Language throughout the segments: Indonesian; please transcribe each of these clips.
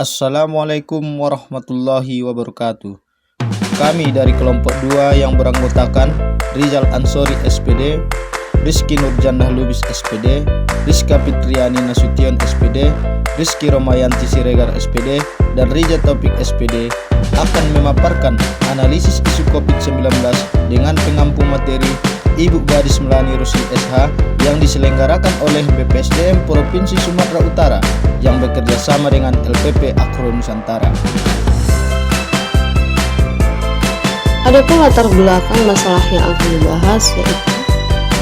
Assalamualaikum warahmatullahi wabarakatuh. Kami dari kelompok 2 yang beranggotakan Rizal Ansori SPD, Rizky Nurjannah Lubis SPD, Rizka Fitriani Nasution SPD, Rizky Romayanti Siregar SPD, dan Rija Taufik SPD akan memaparkan analisis isu COVID-19 dengan pengampu materi Ibu Gadis Melani Rusli SH yang diselenggarakan oleh BPSDM Provinsi Sumatera Utara yang bekerja sama dengan LPP Akro Nusantara. Adapun latar belakang masalah yang akan dibahas yaitu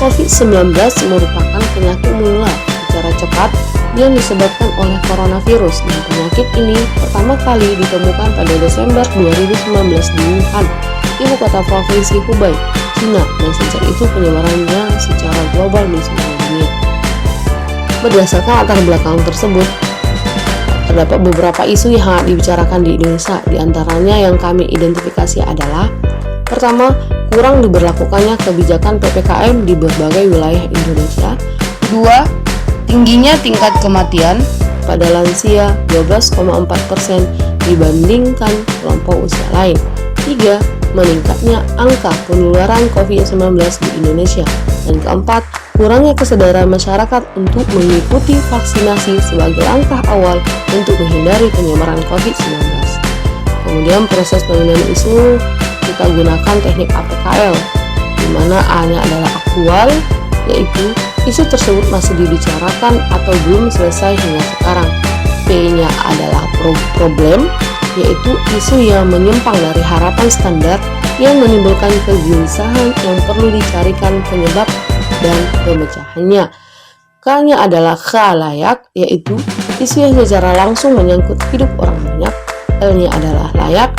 COVID-19 merupakan penyakit menular secara cepat yang disebabkan oleh coronavirus, dan penyakit ini pertama kali ditemukan pada Desember 2019 di Wuhan, ibu kota provinsi Hubei, Cina, dan sejak itu penyebarannya secara global di seluruh dunia. Berdasarkan latar belakang tersebut, terdapat beberapa isu yang hangat dibicarakan di Indonesia. Di antaranya yang kami identifikasi adalah: pertama, kurang diberlakukannya kebijakan PPKM di berbagai wilayah Indonesia. Dua, tingginya tingkat kematian pada lansia 12,4% dibandingkan kelompok usia lain. Tiga, meningkatnya angka penularan COVID-19 di Indonesia. Dan keempat, kurangnya kesadaran masyarakat untuk mengikuti vaksinasi sebagai langkah awal untuk menghindari penyebaran COVID-19. Kemudian proses pemilihan isu kita gunakan teknik APKL, di mana A-nya adalah aktual, yaitu isu tersebut masih dibicarakan atau belum selesai hingga sekarang. B-nya adalah problem, yaitu isu yang menyimpang dari harapan standar yang menimbulkan kegelisahan yang perlu dicarikan penyebab dan pemecahannya. K-nya adalah khalayak, yaitu isu yang secara langsung menyangkut hidup orang banyak. L-nya adalah layak,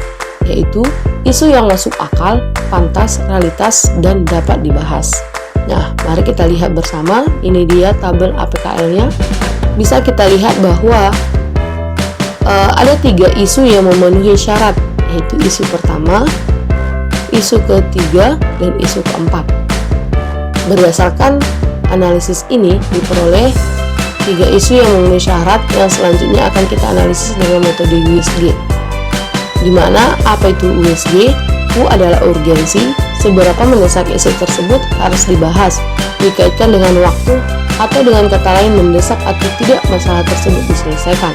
yaitu isu yang masuk akal, pantas, realitas, dan dapat dibahas. Nah, mari kita lihat bersama. Ini dia tabel APKL-nya. Bisa kita lihat bahwa ada 3 isu yang memenuhi syarat, yaitu isu pertama, isu ketiga, dan isu keempat. Berdasarkan analisis ini diperoleh 3 isu yang memenuhi syarat yang selanjutnya akan kita analisis dengan metode USG. Di mana apa itu USG? U adalah urgensi, seberapa mendesak isu tersebut harus dibahas, dikaitkan dengan waktu, atau dengan kata lain mendesak atau tidak masalah tersebut diselesaikan.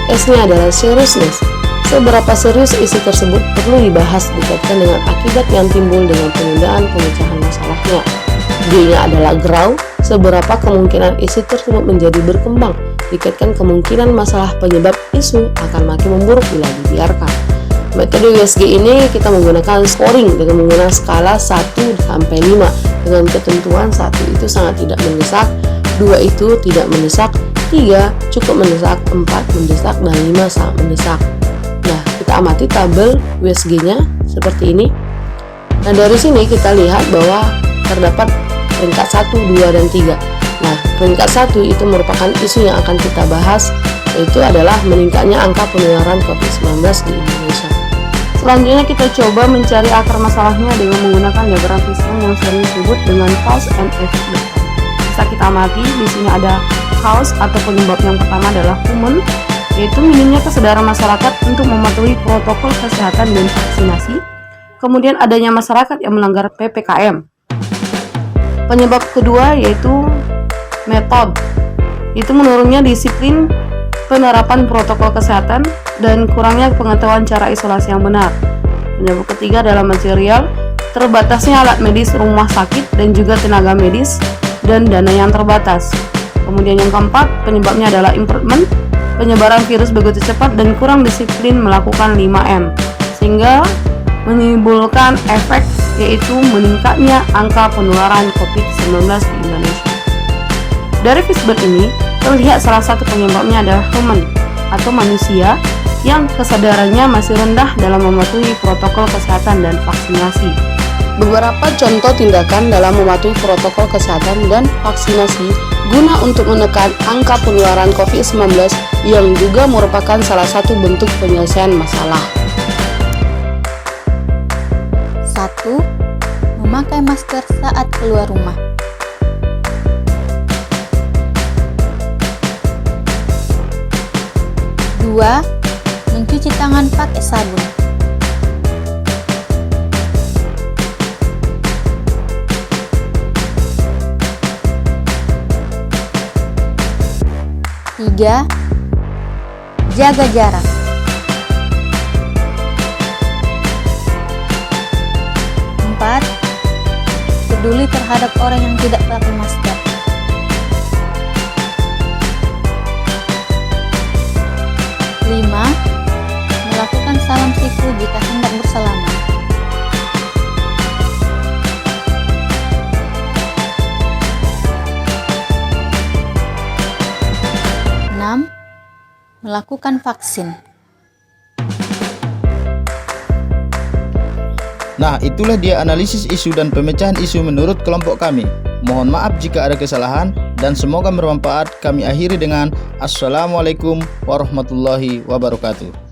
S-nya adalah seriousness, seberapa serius isu tersebut perlu dibahas, dikaitkan dengan akibat yang timbul dengan penundaan pemecahan masalahnya. G-nya adalah grow, seberapa kemungkinan isu tersebut menjadi berkembang, dikaitkan kemungkinan masalah penyebab isu akan makin memburuk bila dibiarkan. Metode USG ini kita menggunakan scoring dengan menggunakan skala 1 sampai 5 dengan ketentuan 1 itu sangat tidak mendesak, 2 itu tidak mendesak, 3 cukup mendesak, 4 mendesak, dan 5 sangat mendesak. Nah, kita amati tabel USG-nya seperti ini. Nah, dari sini kita lihat bahwa terdapat peringkat 1, 2, dan 3. Nah, peringkat 1 itu merupakan isu yang akan kita bahas, yaitu adalah meningkatnya angka penularan COVID-19 di Indonesia. Selanjutnya kita coba mencari akar masalahnya dengan menggunakan diagram piston yang sering disebut dengan cause and effect. Bisa kita amati di sini ada cause atau penyebab yang pertama adalah human, yaitu minimnya kesadaran masyarakat untuk mematuhi protokol kesehatan dan vaksinasi. Kemudian adanya masyarakat yang melanggar PPKM. Penyebab kedua yaitu method, itu menurunnya disiplin penerapan protokol kesehatan dan kurangnya pengetahuan cara isolasi yang benar. Penyebab ketiga adalah material, terbatasnya alat medis rumah sakit dan juga tenaga medis dan dana yang terbatas. Kemudian yang keempat, penyebabnya adalah improvement, penyebaran virus begitu cepat dan kurang disiplin melakukan 5M, sehingga menimbulkan efek yaitu meningkatnya angka penularan COVID-19 di Indonesia. Dari feedback ini, terlihat salah satu penyebabnya adalah human atau manusia yang kesadarannya masih rendah dalam mematuhi protokol kesehatan dan vaksinasi. Beberapa contoh tindakan dalam mematuhi protokol kesehatan dan vaksinasi guna untuk menekan angka penularan COVID-19 yang juga merupakan salah satu bentuk penyelesaian masalah. 1. Memakai masker saat keluar rumah. 2. mencuci tangan pakai sabun. Tiga, jaga jarak. 4, peduli terhadap orang yang tidak pakai masker. 5, melakukan salam siku jika hendak bersalaman. 6, melakukan vaksin. Nah, itulah dia analisis isu dan pemecahan isu menurut kelompok kami. Mohon maaf jika ada kesalahan dan semoga bermanfaat. Kami akhiri dengan Assalamualaikum warahmatullahi wabarakatuh.